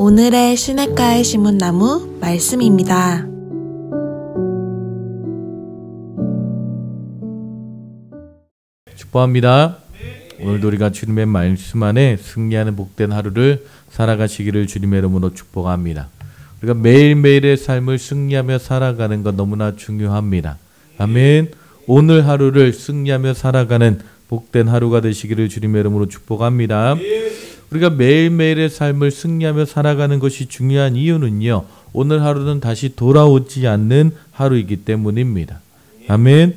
오늘의 시냇가의 시문나무 말씀입니다. 축복합니다. 오늘도 우리가 주님의 말씀 안에 승리하는 복된 하루를 살아가시기를 주님의 이름으로 축복합니다. 우리가 매일매일의 삶을 승리하며 살아가는 것 너무나 중요합니다. 아멘. 오늘 하루를 승리하며 살아가는 복된 하루가 되시기를 주님의 이름으로 축복합니다. 우리가 매일매일의 삶을 승리하며 살아가는 것이 중요한 이유는요, 오늘 하루는 다시 돌아오지 않는 하루이기 때문입니다. 아멘.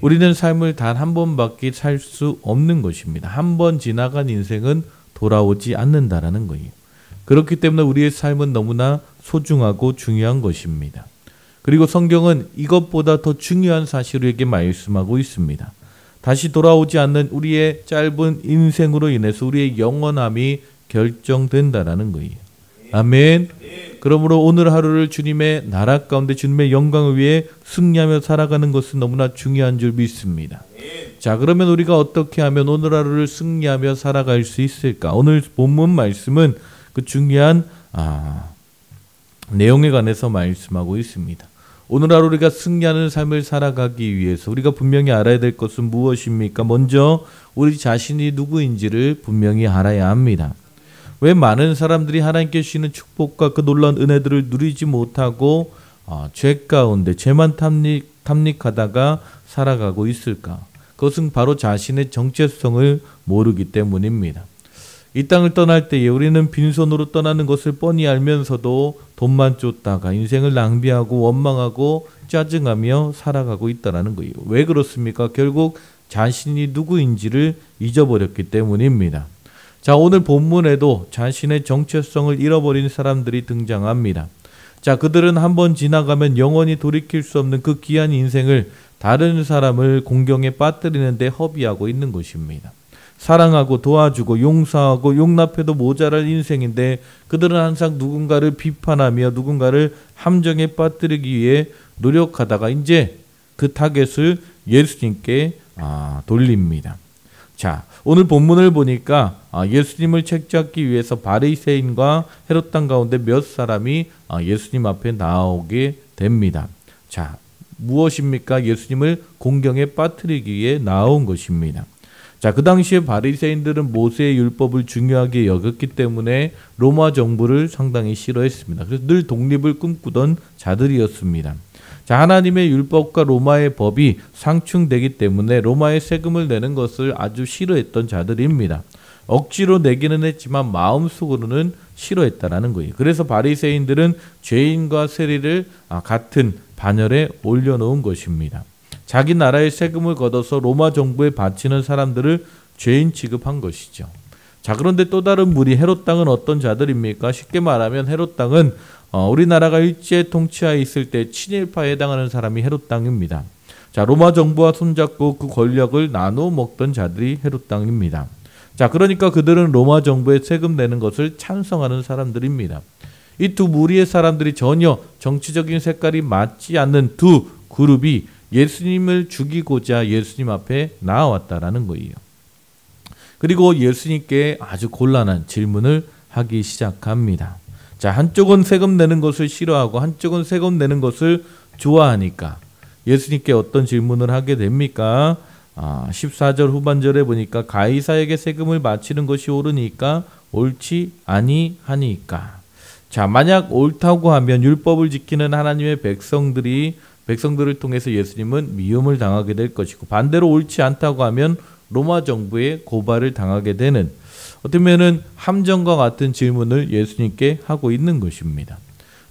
우리는 삶을 단 한 번밖에 살 수 없는 것입니다. 한 번 지나간 인생은 돌아오지 않는다라는 거예요. 그렇기 때문에 우리의 삶은 너무나 소중하고 중요한 것입니다. 그리고 성경은 이것보다 더 중요한 사실을 우리에게 말씀하고 있습니다. 다시 돌아오지 않는 우리의 짧은 인생으로 인해서 우리의 영원함이 결정된다라는 거예요. 아멘. 그러므로 오늘 하루를 주님의 나라 가운데 주님의 영광을 위해 승리하며 살아가는 것은 너무나 중요한 줄 믿습니다. 자, 그러면 우리가 어떻게 하면 오늘 하루를 승리하며 살아갈 수 있을까? 오늘 본문 말씀은 그 중요한 내용에 관해서 말씀하고 있습니다. 오늘 하루 우리가 승리하는 삶을 살아가기 위해서 우리가 분명히 알아야 될 것은 무엇입니까? 먼저 우리 자신이 누구인지를 분명히 알아야 합니다. 왜 많은 사람들이 하나님께 주시는 축복과 그 놀라운 은혜들을 누리지 못하고 죄 가운데 죄만 탐닉하다가 살아가고 있을까? 그것은 바로 자신의 정체성을 모르기 때문입니다. 이 땅을 떠날 때에 우리는 빈손으로 떠나는 것을 뻔히 알면서도 돈만 쫓다가 인생을 낭비하고 원망하고 짜증하며 살아가고 있다는 거예요. 왜 그렇습니까? 결국 자신이 누구인지를 잊어버렸기 때문입니다. 자, 오늘 본문에도 자신의 정체성을 잃어버린 사람들이 등장합니다. 자, 그들은 한번 지나가면 영원히 돌이킬 수 없는 그 귀한 인생을 다른 사람을 공경에 빠뜨리는데 허비하고 있는 것입니다. 사랑하고 도와주고 용서하고 용납해도 모자랄 인생인데 그들은 항상 누군가를 비판하며 누군가를 함정에 빠뜨리기 위해 노력하다가 이제 그 타겟을 예수님께 돌립니다. 자, 오늘 본문을 보니까 예수님을 책잡기 위해서 바리새인과 헤롯 땅 가운데 몇 사람이 예수님 앞에 나오게 됩니다. 자, 무엇입니까? 예수님을 공경에 빠뜨리기 위해 나온 것입니다. 자, 그 당시에 바리새인들은 모세의 율법을 중요하게 여겼기 때문에 로마 정부를 상당히 싫어했습니다. 그래서 늘 독립을 꿈꾸던 자들이었습니다. 자, 하나님의 율법과 로마의 법이 상충되기 때문에 로마의 세금을 내는 것을 아주 싫어했던 자들입니다. 억지로 내기는 했지만 마음속으로는 싫어했다라는 거예요. 그래서 바리새인들은 죄인과 세리를 같은 반열에 올려놓은 것입니다. 자기 나라의 세금을 걷어서 로마 정부에 바치는 사람들을 죄인 취급한 것이죠. 자, 그런데 또 다른 무리 헤롯 땅은 어떤 자들입니까? 쉽게 말하면 헤롯 땅은 우리나라가 일제 통치하에 있을 때 친일파에 해당하는 사람이 헤롯 땅입니다. 자, 로마 정부와 손잡고 그 권력을 나눠 먹던 자들이 헤롯 땅입니다. 자, 그러니까 그들은 로마 정부에 세금 내는 것을 찬성하는 사람들입니다. 이 두 무리의 사람들이 전혀 정치적인 색깔이 맞지 않는 두 그룹이 예수님을 죽이고자 예수님 앞에 나왔다라는 거예요. 그리고 예수님께 아주 곤란한 질문을 하기 시작합니다. 자, 한쪽은 세금 내는 것을 싫어하고 한쪽은 세금 내는 것을 좋아하니까 예수님께 어떤 질문을 하게 됩니까? 14절 후반절에 보니까 가이사에게 세금을 바치는 것이 옳으니까 옳지 아니하니까. 자, 만약 옳다고 하면 율법을 지키는 하나님의 백성들을 통해서 예수님은 미움을 당하게 될 것이고, 반대로 옳지 않다고 하면 로마 정부의 고발을 당하게 되는, 어쩌면은 함정과 같은 질문을 예수님께 하고 있는 것입니다.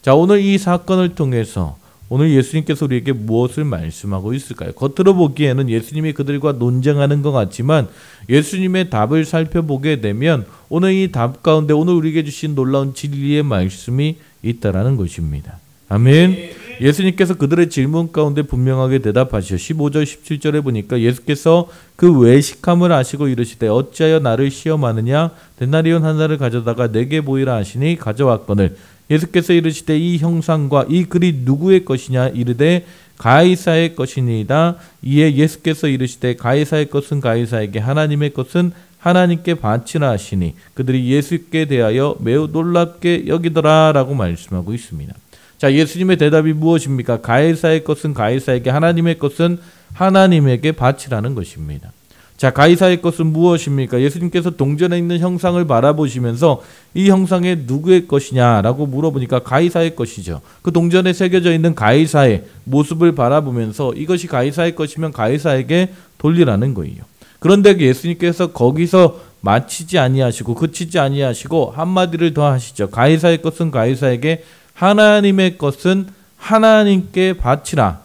자, 오늘 이 사건을 통해서 오늘 예수님께서 우리에게 무엇을 말씀하고 있을까요? 겉으로 보기에는 예수님이 그들과 논쟁하는 것 같지만 예수님의 답을 살펴보게 되면 오늘 이 답 가운데 오늘 우리에게 주신 놀라운 진리의 말씀이 있다라는 것입니다. 아멘. 예수님께서 그들의 질문 가운데 분명하게 대답하시오. 15절 17절에 보니까 예수께서 그 외식함을 아시고 이르시되 어찌하여 나를 시험하느냐? 데나리온 하나를 가져다가 내게 보이라 하시니 가져왔거늘 예수께서 이르시되 이 형상과 이 글이 누구의 것이냐? 이르되 가이사의 것이니이다. 이에 예수께서 이르시되 가이사의 것은 가이사에게 하나님의 것은 하나님께 바치라 하시니 그들이 예수께 대하여 매우 놀랍게 여기더라라고 말씀하고 있습니다. 자, 예수님의 대답이 무엇입니까? 가이사의 것은 가이사에게, 하나님의 것은 하나님에게 바치라는 것입니다. 자, 가이사의 것은 무엇입니까? 예수님께서 동전에 있는 형상을 바라보시면서 이 형상이 누구의 것이냐라고 물어보니까 가이사의 것이죠. 그 동전에 새겨져 있는 가이사의 모습을 바라보면서 이것이 가이사의 것이면 가이사에게 돌리라는 거예요. 그런데 예수님께서 거기서 마치지 아니하시고 그치지 아니하시고 한마디를 더 하시죠. 가이사의 것은 가이사에게, 하나님의 것은 하나님께 바치라.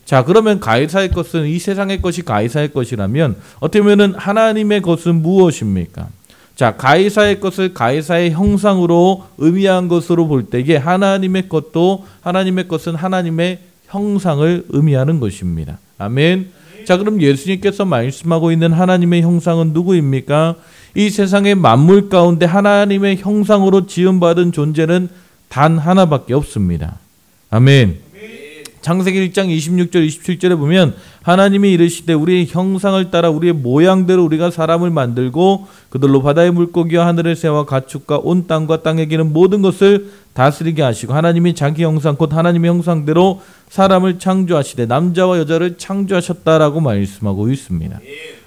자, 그러면 가이사의 것은, 이 세상의 것이 가이사의 것이라면 어떻게 보면 하나님의 것은 무엇입니까? 자, 가이사의 것을 가이사의 형상으로 의미한 것으로 볼 때에 하나님의 것도, 하나님의 것은 하나님의 형상을 의미하는 것입니다. 아멘. 자, 그럼 예수님께서 말씀하고 있는 하나님의 형상은 누구입니까? 이 세상의 만물 가운데 하나님의 형상으로 지음받은 존재는 단 하나밖에 없습니다. 아멘. 창세기 1장 26절 27절에 보면 하나님이 이르시되 우리의 형상을 따라 우리의 모양대로 우리가 사람을 만들고 그들로 바다의 물고기와 하늘의 새와 가축과 온 땅과 땅에 기는 모든 것을 다스리게 하시고 하나님이 자기 형상 곧 하나님의 형상대로 사람을 창조하시되 남자와 여자를 창조하셨다라고 말씀하고 있습니다.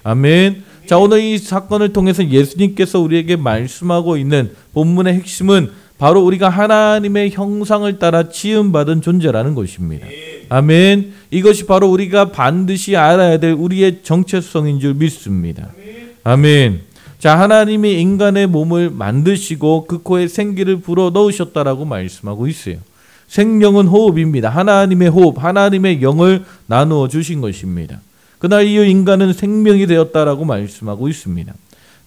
아멘. 자, 오늘 이 사건을 통해서 예수님께서 우리에게 말씀하고 있는 본문의 핵심은 바로 우리가 하나님의 형상을 따라 지음받은 존재라는 것입니다. 아멘. 이것이 바로 우리가 반드시 알아야 될 우리의 정체성인 줄 믿습니다. 아멘. 자, 하나님이 인간의 몸을 만드시고 그 코에 생기를 불어 넣으셨다라고 말씀하고 있어요. 생명은 호흡입니다. 하나님의 호흡, 하나님의 영을 나누어 주신 것입니다. 그날 이후 인간은 생명이 되었다라고 말씀하고 있습니다.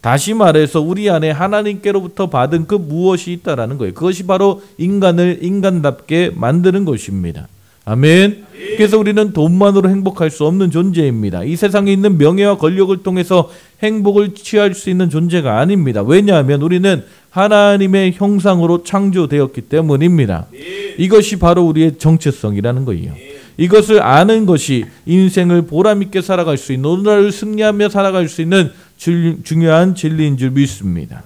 다시 말해서 우리 안에 하나님께로부터 받은 그 무엇이 있다라는 거예요. 그것이 바로 인간을 인간답게 만드는 것입니다. 아멘. 그래서 우리는 돈만으로 행복할 수 없는 존재입니다. 이 세상에 있는 명예와 권력을 통해서 행복을 취할 수 있는 존재가 아닙니다. 왜냐하면 우리는 하나님의 형상으로 창조되었기 때문입니다. 이것이 바로 우리의 정체성이라는 거예요. 이것을 아는 것이 인생을 보람있게 살아갈 수 있는, 오늘날을 승리하며 살아갈 수 있는 중요한 진리인 줄 믿습니다.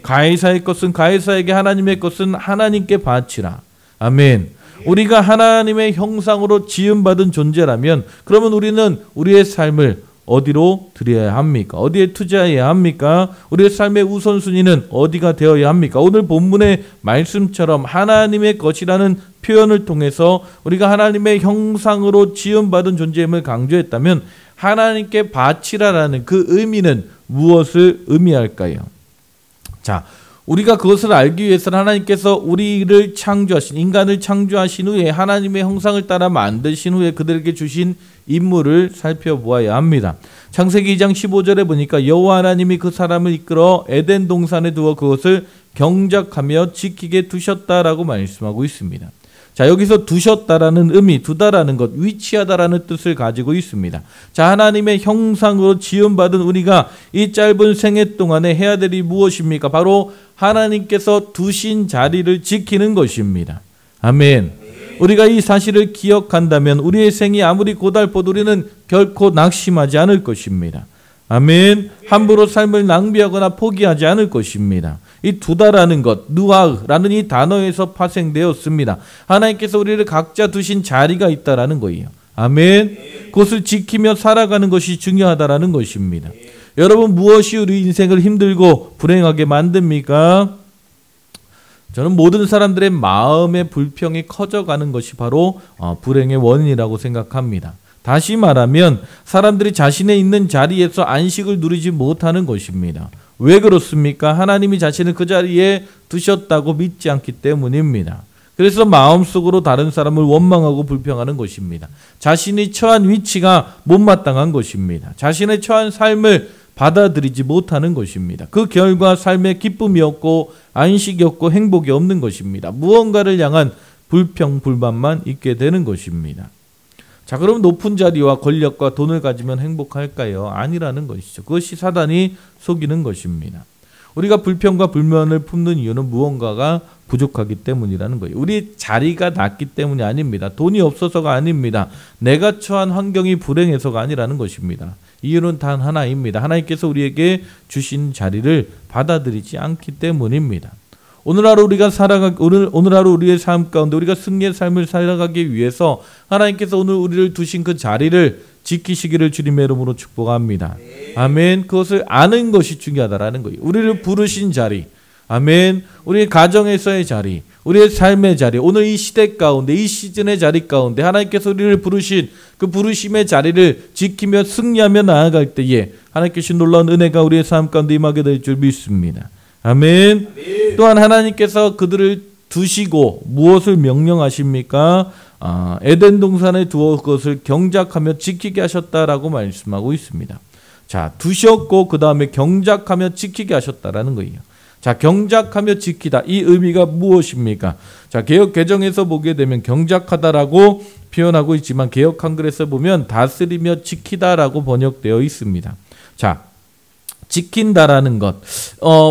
가이사의 것은 가이사에게, 하나님의 것은 하나님께 바치라. 아멘. 우리가 하나님의 형상으로 지음받은 존재라면 그러면 우리는 우리의 삶을 어디로 드려야 합니까? 어디에 투자해야 합니까? 우리의 삶의 우선순위는 어디가 되어야 합니까? 오늘 본문의 말씀처럼 하나님의 것이라는 표현을 통해서 우리가 하나님의 형상으로 지음받은 존재임을 강조했다면 하나님께 바치라라는 그 의미는 무엇을 의미할까요? 자, 우리가 그것을 알기 위해서는 하나님께서 우리를 창조하신, 인간을 창조하신 후에 하나님의 형상을 따라 만드신 후에 그들에게 주신 임무를 살펴보아야 합니다. 창세기 2장 15절에 보니까 여호와 하나님이 그 사람을 이끌어 에덴 동산에 두어 그것을 경작하며 지키게 두셨다라고 말씀하고 있습니다. 자, 여기서 두셨다라는 의미, 두다라는 것, 위치하다라는 뜻을 가지고 있습니다. 자, 하나님의 형상으로 지음받은 우리가 이 짧은 생애 동안에 해야 될 일이 무엇입니까? 바로 하나님께서 두신 자리를 지키는 것입니다. 아멘. 우리가 이 사실을 기억한다면 우리의 생이 아무리 고달퍼도 우리는 결코 낙심하지 않을 것입니다. 아멘. 함부로 삶을 낭비하거나 포기하지 않을 것입니다. 이 두다라는 것, 누아흐라는 이 단어에서 파생되었습니다. 하나님께서 우리를 각자 두신 자리가 있다라는 거예요. 아멘. 그것을 지키며 살아가는 것이 중요하다라는 것입니다. 여러분, 무엇이 우리 인생을 힘들고 불행하게 만듭니까? 저는 모든 사람들의 마음의 불평이 커져가는 것이 바로 불행의 원인이라고 생각합니다. 다시 말하면 사람들이 자신의 있는 자리에서 안식을 누리지 못하는 것입니다. 왜 그렇습니까? 하나님이 자신을 그 자리에 두셨다고 믿지 않기 때문입니다. 그래서 마음속으로 다른 사람을 원망하고 불평하는 것입니다. 자신이 처한 위치가 못마땅한 것입니다. 자신의 처한 삶을 받아들이지 못하는 것입니다. 그 결과 삶에 기쁨이 없고 안식이 없고 행복이 없는 것입니다. 무언가를 향한 불평, 불만만 있게 되는 것입니다. 자, 그럼 높은 자리와 권력과 돈을 가지면 행복할까요? 아니라는 것이죠. 그것이 사단이 속이는 것입니다. 우리가 불평과 불만을 품는 이유는 무언가가 부족하기 때문이라는 거예요. 우리 자리가 낮기 때문이 아닙니다. 돈이 없어서가 아닙니다. 내가 처한 환경이 불행해서가 아니라는 것입니다. 이유는 단 하나입니다. 하나님께서 우리에게 주신 자리를 받아들이지 않기 때문입니다. 오늘 하루 우리의 삶 가운데 우리가 승리의 삶을 살아가기 위해서 하나님께서 오늘 우리를 두신 그 자리를 지키시기를 주님의 이름으로 축복합니다. 아멘. 그것을 아는 것이 중요하다라는 거예요. 우리를 부르신 자리, 아멘. 우리의 가정에서의 자리, 우리의 삶의 자리, 오늘 이 시대 가운데, 이 시즌의 자리 가운데 하나님께서 우리를 부르신 그 부르심의 자리를 지키며 승리하며 나아갈 때에 하나님께서 놀라운 은혜가 우리의 삶 가운데 임하게 될 줄 믿습니다. 아멘. 또한 하나님께서 그들을 두시고 무엇을 명령하십니까? 에덴 동산에 두어 그것을 경작하며 지키게 하셨다라고 말씀하고 있습니다. 자, 두셨고 그 다음에 경작하며 지키게 하셨다라는 거예요. 자, 경작하며 지키다. 이 의미가 무엇입니까? 자, 개역 개정에서 보게 되면 경작하다라고 표현하고 있지만 개역 한글에서 보면 다스리며 지키다라고 번역되어 있습니다. 자, 지킨다라는 것.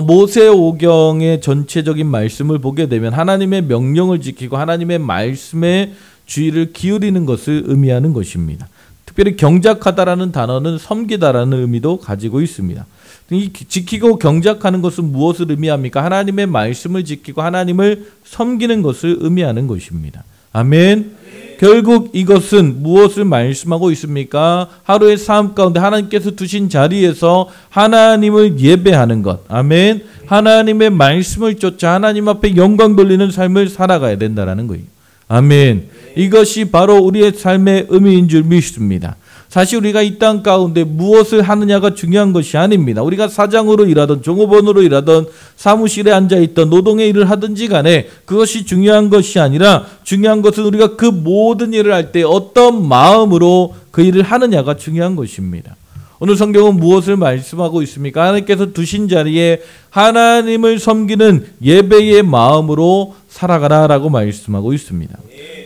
모세오경의 전체적인 말씀을 보게 되면 하나님의 명령을 지키고 하나님의 말씀에 주의를 기울이는 것을 의미하는 것입니다. 특별히 경작하다라는 단어는 섬기다라는 의미도 가지고 있습니다. 이 지키고 경작하는 것은 무엇을 의미합니까? 하나님의 말씀을 지키고 하나님을 섬기는 것을 의미하는 것입니다. 아멘. 결국 이것은 무엇을 말씀하고 있습니까? 하루의 삶 가운데 하나님께서 두신 자리에서 하나님을 예배하는 것. 아멘. 하나님의 말씀을 쫓아 하나님 앞에 영광 돌리는 삶을 살아가야 된다는 거예요. 아멘. 이것이 바로 우리의 삶의 의미인 줄 믿습니다. 사실 우리가 이 땅 가운데 무엇을 하느냐가 중요한 것이 아닙니다. 우리가 사장으로 일하던 종업원으로 일하던 사무실에 앉아있던 노동의 일을 하든지 간에 그것이 중요한 것이 아니라 중요한 것은 우리가 그 모든 일을 할 때 어떤 마음으로 그 일을 하느냐가 중요한 것입니다. 오늘 성경은 무엇을 말씀하고 있습니까? 하나님께서 두신 자리에 하나님을 섬기는 예배의 마음으로 살아가라라고 말씀하고 있습니다.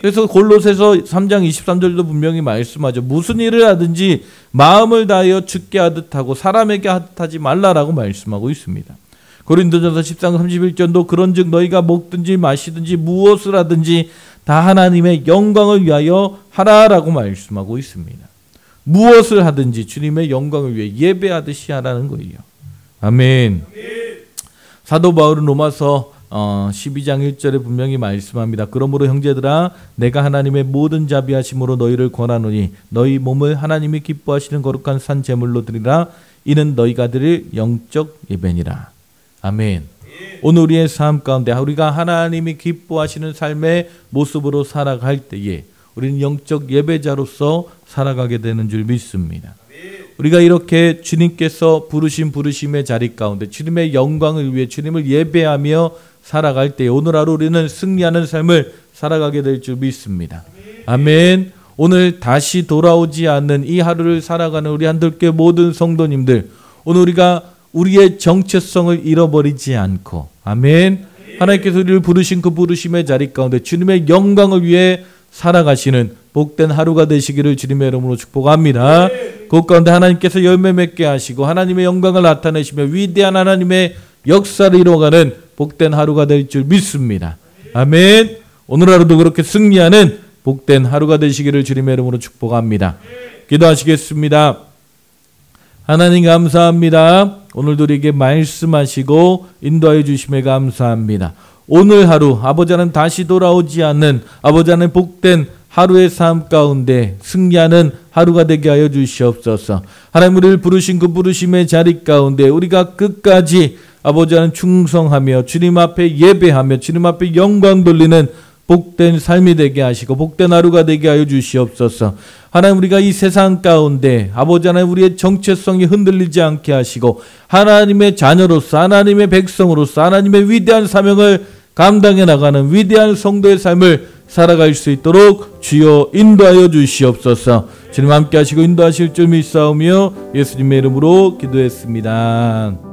그래서 골로새서 3장 23절도 분명히 말씀하죠. 무슨 일을 하든지 마음을 다하여 주께 하듯 하고 사람에게 하듯 하지 말라라고 말씀하고 있습니다. 고린도전서 10장 31절도 그런즉 너희가 먹든지 마시든지 무엇을 하든지 다 하나님의 영광을 위하여 하라라고 말씀하고 있습니다. 무엇을 하든지 주님의 영광을 위해 예배하듯이 하라는 거예요. 아멘. 사도 바울은 로마서 12장 1절에 분명히 말씀합니다. 그러므로 형제들아 내가 하나님의 모든 자비하심으로 너희를 권하노니 너희 몸을 하나님이 기뻐하시는 거룩한 산 제물로 드리라. 이는 너희가 드릴 영적 예배니라. 아멘. 오늘 우리의 삶 가운데 우리가 하나님이 기뻐하시는 삶의 모습으로 살아갈 때에 우리는 영적 예배자로서 살아가게 되는 줄 믿습니다. 우리가 이렇게 주님께서 부르신 부르심의 자리 가운데 주님의 영광을 위해 주님을 예배하며 살아갈 때 오늘 하루 우리는 승리하는 삶을 살아가게 될 줄 믿습니다. 아멘. 오늘 다시 돌아오지 않는 이 하루를 살아가는 우리 한들교회 모든 성도님들, 오늘 우리가 우리의 정체성을 잃어버리지 않고, 아멘. 하나님께서 우리를 부르신 그 부르심의 자리 가운데 주님의 영광을 위해 살아가시는 복된 하루가 되시기를 주님의 이름으로 축복합니다. 그 가운데 하나님께서 열매 맺게 하시고 하나님의 영광을 나타내시며 위대한 하나님의 역사를 이루어가는 복된 하루가 될 줄 믿습니다. 아멘. 오늘 하루도 그렇게 승리하는 복된 하루가 되시기를 주님의 이름으로 축복합니다. 기도하시겠습니다. 하나님 감사합니다. 오늘도 우리에게 말씀하시고 인도하여 주심에 감사합니다. 오늘 하루 아버지 하나님 다시 돌아오지 않는 아버지 하나님 복된 하루의 삶 가운데 승리하는 하루가 되게 하여 주시옵소서. 하나님 우리를 부르신 그 부르심의 자리 가운데 우리가 끝까지 아버지 하나님 충성하며 주님 앞에 예배하며 주님 앞에 영광 돌리는 복된 삶이 되게 하시고 복된 하루가 되게 하여 주시옵소서. 하나님 우리가 이 세상 가운데 아버지 하나님 우리의 정체성이 흔들리지 않게 하시고 하나님의 자녀로서 하나님의 백성으로서 하나님의 위대한 사명을 감당해 나가는 위대한 성도의 삶을 살아갈 수 있도록 주여 인도하여 주시옵소서. 주님 함께 하시고 인도하실 줄 믿사오며 예수님의 이름으로 기도했습니다.